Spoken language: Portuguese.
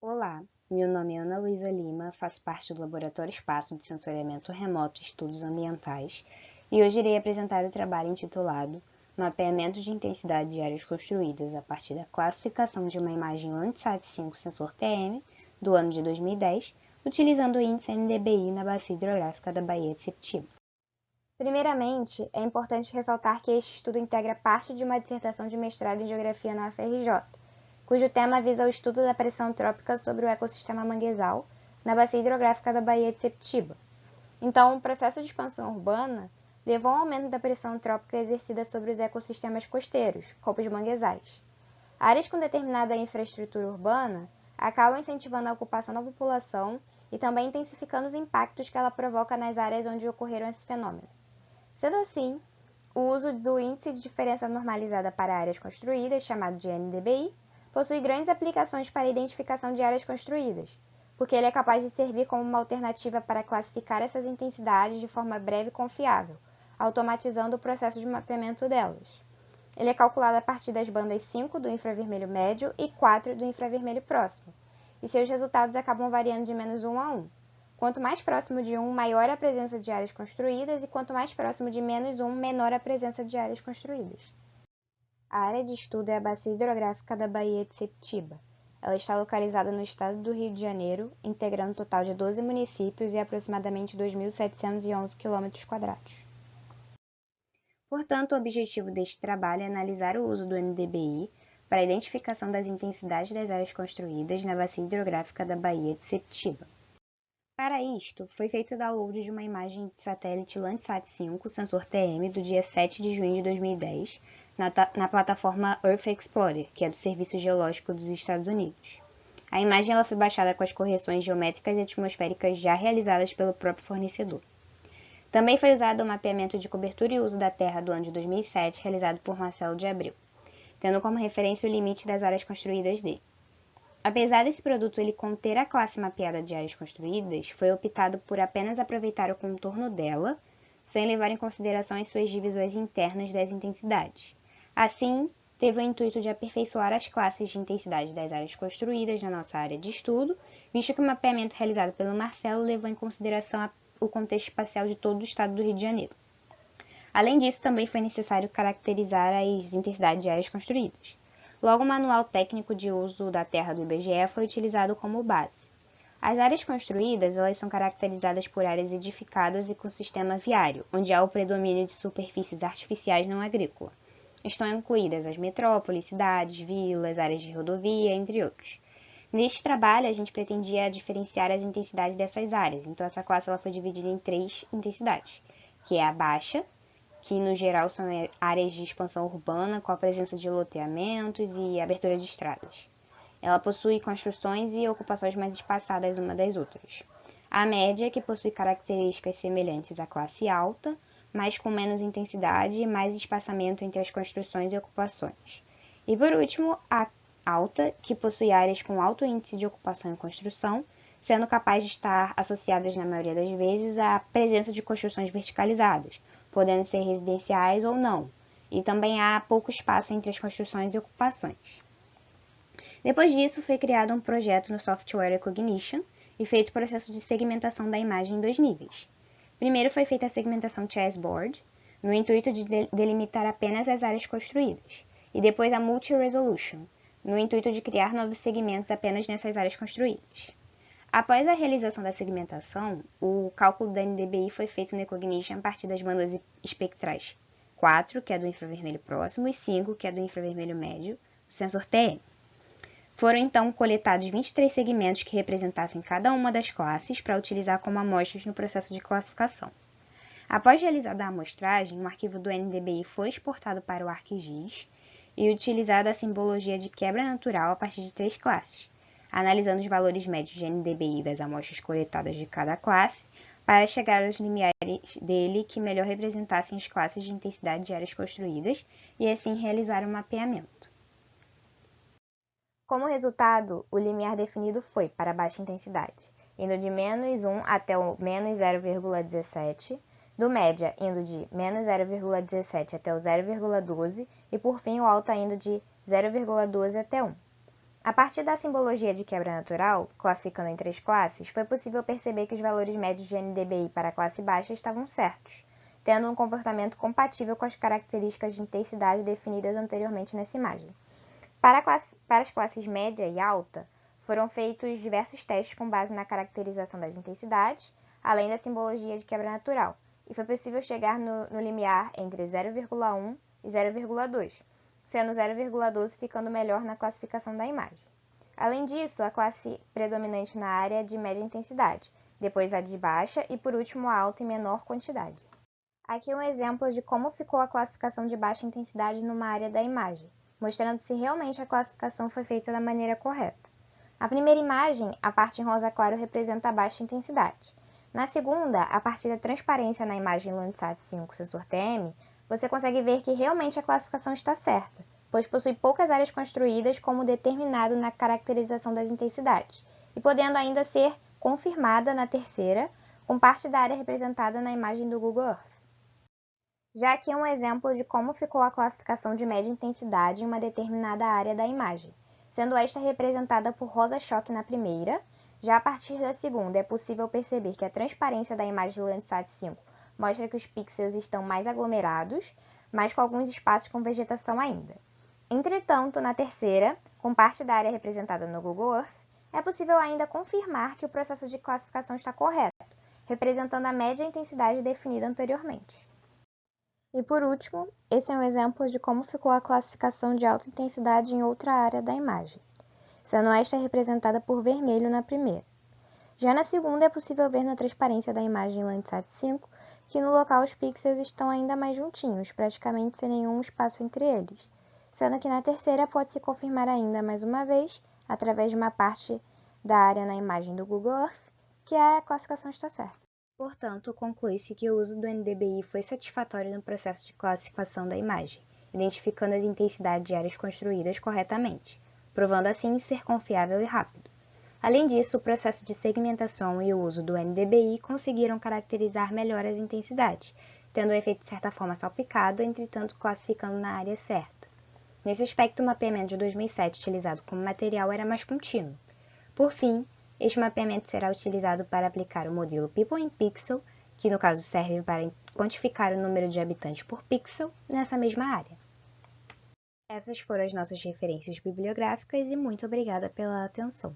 Olá, meu nome é Ana Luísa Lima, faço parte do Laboratório Espaço de Sensoriamento Remoto e Estudos Ambientais e hoje irei apresentar o trabalho intitulado Mapeamento de Intensidade de Áreas Construídas a partir da classificação de uma imagem Landsat 5 sensor TM do ano de 2010, utilizando o índice NDBI na bacia hidrográfica da Baía de Septiba. Primeiramente, é importante ressaltar que este estudo integra parte de uma dissertação de mestrado em Geografia na UFRJ, cujo tema visa o estudo da pressão trópica sobre o ecossistema manguezal na bacia hidrográfica da Baía de Septiba. Então, o processo de expansão urbana levou ao aumento da pressão trópica exercida sobre os ecossistemas costeiros, como os manguezais. Áreas com determinada infraestrutura urbana acabam incentivando a ocupação da população e também intensificando os impactos que ela provoca nas áreas onde ocorreram esse fenômeno. Sendo assim, o uso do Índice de Diferença Normalizada para Áreas Construídas, chamado de NDBI, possui grandes aplicações para a identificação de áreas construídas, porque ele é capaz de servir como uma alternativa para classificar essas intensidades de forma breve e confiável, automatizando o processo de mapeamento delas. Ele é calculado a partir das bandas 5 do infravermelho médio e 4 do infravermelho próximo, e seus resultados acabam variando de menos 1 a 1. Quanto mais próximo de 1, maior a presença de áreas construídas, e quanto mais próximo de menos 1, menor a presença de áreas construídas. A área de estudo é a bacia hidrográfica da Baía de Septiba. Ela está localizada no estado do Rio de Janeiro, integrando um total de 12 municípios e aproximadamente 2.711 km². Portanto, o objetivo deste trabalho é analisar o uso do NDBI para a identificação das intensidades das áreas construídas na bacia hidrográfica da Baía de Septiba. Para isto, foi feito o download de uma imagem de satélite Landsat 5 sensor TM do dia 7 de junho de 2010 na plataforma Earth Explorer, que é do Serviço Geológico dos Estados Unidos. A imagem ela foi baixada com as correções geométricas e atmosféricas já realizadas pelo próprio fornecedor. Também foi usado o mapeamento de cobertura e uso da Terra do ano de 2007, realizado por Marcelo de Abreu, tendo como referência o limite das áreas construídas dele. Apesar desse produto ele conter a classe mapeada de áreas construídas, foi optado por apenas aproveitar o contorno dela, sem levar em consideração as suas divisões internas das intensidades. Assim, teve o intuito de aperfeiçoar as classes de intensidade das áreas construídas na nossa área de estudo, visto que o mapeamento realizado pelo Marcelo levou em consideração o contexto espacial de todo o estado do Rio de Janeiro. Além disso, também foi necessário caracterizar as intensidades de áreas construídas. Logo, o Manual Técnico de Uso da Terra do IBGE foi utilizado como base. As áreas construídas elas são caracterizadas por áreas edificadas e com sistema viário, onde há o predomínio de superfícies artificiais não agrícolas. Estão incluídas as metrópoles, cidades, vilas, áreas de rodovia, entre outros. Neste trabalho, a gente pretendia diferenciar as intensidades dessas áreas, então essa classe ela foi dividida em 3 intensidades, que é a baixa, que no geral são áreas de expansão urbana com a presença de loteamentos e abertura de estradas. Ela possui construções e ocupações mais espaçadas uma das outras. A média, que possui características semelhantes à classe alta, mas com menos intensidade e mais espaçamento entre as construções e ocupações. E por último, a alta, que possui áreas com alto índice de ocupação e construção, sendo capaz de estar associadas na maioria das vezes à presença de construções verticalizadas, podendo ser residenciais ou não, e também há pouco espaço entre as construções e ocupações. Depois disso, foi criado um projeto no software Recognition e feito o processo de segmentação da imagem em 2 níveis. Primeiro foi feita a segmentação chessboard, no intuito de delimitar apenas as áreas construídas, e depois a multi-resolution, no intuito de criar novos segmentos apenas nessas áreas construídas. Após a realização da segmentação, o cálculo da NDBI foi feito no Recognition a partir das bandas espectrais 4, que é do infravermelho próximo, e 5, que é do infravermelho médio, do sensor TM. Foram então coletados 23 segmentos que representassem cada uma das classes para utilizar como amostras no processo de classificação. Após realizada a amostragem, o arquivo do NDBI foi exportado para o ArcGIS e utilizada a simbologia de quebra natural a partir de 3 classes, analisando os valores médios de NDBI das amostras coletadas de cada classe, para chegar aos limiares dele que melhor representassem as classes de intensidade de áreas construídas e assim realizar um mapeamento. Como resultado, o limiar definido foi para baixa intensidade, indo de menos 1 até o menos 0,17, do média indo de menos 0,17 até o 0,12 e por fim o alta indo de 0,12 até 1. A partir da simbologia de quebra natural, classificando em 3 classes, foi possível perceber que os valores médios de NDBI para a classe baixa estavam certos, tendo um comportamento compatível com as características de intensidade definidas anteriormente nessa imagem. Para as classes média e alta, foram feitos diversos testes com base na caracterização das intensidades, além da simbologia de quebra natural, e foi possível chegar no limiar entre 0,1 e 0,2, sendo 0,12 ficando melhor na classificação da imagem. Além disso, a classe predominante na área é de média intensidade, depois a de baixa e por último a alta em menor quantidade. Aqui um exemplo de como ficou a classificação de baixa intensidade numa área da imagem, mostrando se realmente a classificação foi feita da maneira correta. Na primeira imagem, a parte em rosa claro representa a baixa intensidade. Na segunda, a partir da transparência na imagem Landsat 5 sensor TM, você consegue ver que realmente a classificação está certa, pois possui poucas áreas construídas como determinado na caracterização das intensidades, e podendo ainda ser confirmada na terceira, com parte da área representada na imagem do Google Earth. Já aqui um exemplo de como ficou a classificação de média intensidade em uma determinada área da imagem, sendo esta representada por rosa choque na primeira. Já a partir da segunda, é possível perceber que a transparência da imagem do Landsat 5 mostra que os pixels estão mais aglomerados, mas com alguns espaços com vegetação ainda. Entretanto, na terceira, com parte da área representada no Google Earth, é possível ainda confirmar que o processo de classificação está correto, representando a média intensidade definida anteriormente. E por último, esse é um exemplo de como ficou a classificação de alta intensidade em outra área da imagem, sendo esta representada por vermelho na primeira. Já na segunda, é possível ver na transparência da imagem Landsat 5 que no local os pixels estão ainda mais juntinhos, praticamente sem nenhum espaço entre eles, sendo que na terceira pode-se confirmar ainda mais uma vez, através de uma parte da área na imagem do Google Earth, que a classificação está certa. Portanto, conclui-se que o uso do NDBI foi satisfatório no processo de classificação da imagem, identificando as intensidades de áreas construídas corretamente, provando assim ser confiável e rápido. Além disso, o processo de segmentação e o uso do NDBI conseguiram caracterizar melhor as intensidades, tendo o efeito de certa forma salpicado, entretanto classificando na área certa. Nesse aspecto, o mapeamento de 2007 utilizado como material era mais contínuo. Por fim, este mapeamento será utilizado para aplicar o modelo People in Pixel, que no caso serve para quantificar o número de habitantes por pixel nessa mesma área. Essas foram as nossas referências bibliográficas e muito obrigada pela atenção.